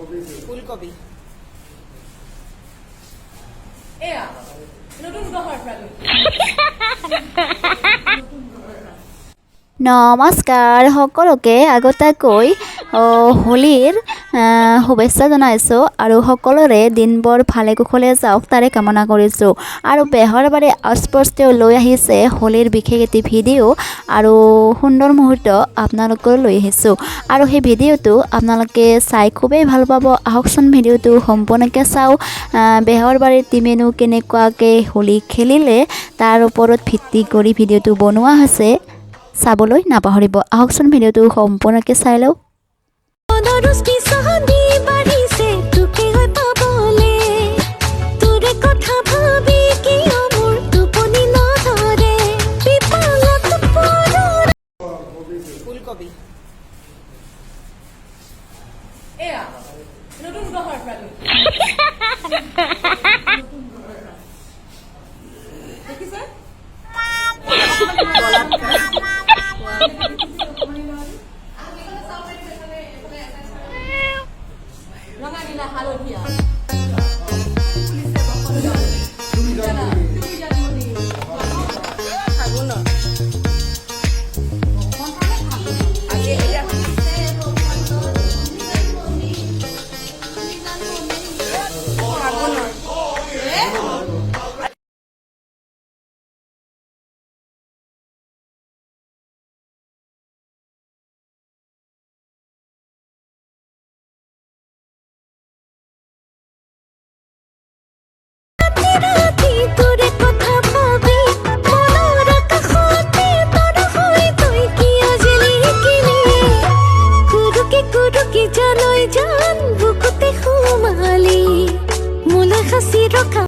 ফুলকবি এয়া নতুন গ্ৰহৰ পৰা নমস্কাৰ সকলোকে আগতীয়াকৈ হোলীৰ শুভেচ্ছা জনাইছোঁ আৰু সকলোৰে দিনবোৰ ভালে কুশলে যাওক তাৰে কামনা কৰিছোঁ। আৰু বেহৰ বাৰে অস্পষ্ট লৈ আহিছে হোলীৰ বিশেষ এটি ভিডিঅ' আৰু সুন্দৰ মুহূৰ্ত আপোনালোকৰ লৈ আহিছোঁ আৰু সেই ভিডিঅ'টো আপোনালোকে চাই খুবেই ভাল পাব। আহকচোন ভিডিঅ'টো সম্পূৰ্ণকৈ চাওঁ। বেহৰ বাৰীৰ টিমেনো কেনেকুৱাকৈ হোলী খেলিলে তাৰ ওপৰত ভিত্তি কৰি ভিডিঅ'টো বনোৱা হৈছে, চাবলৈ নাপাহৰিব। আহকচোন ভিডিঅ'টো সম্পূৰ্ণকৈ চাই লওঁ। ফুলকবি এয়া নতুন গ্ৰহৰ পৰা দেখিছে ৰঙা নীলা হালধীয়া ফাগুনৰ আজি এতিয়া ফাগুনৰ তোৰে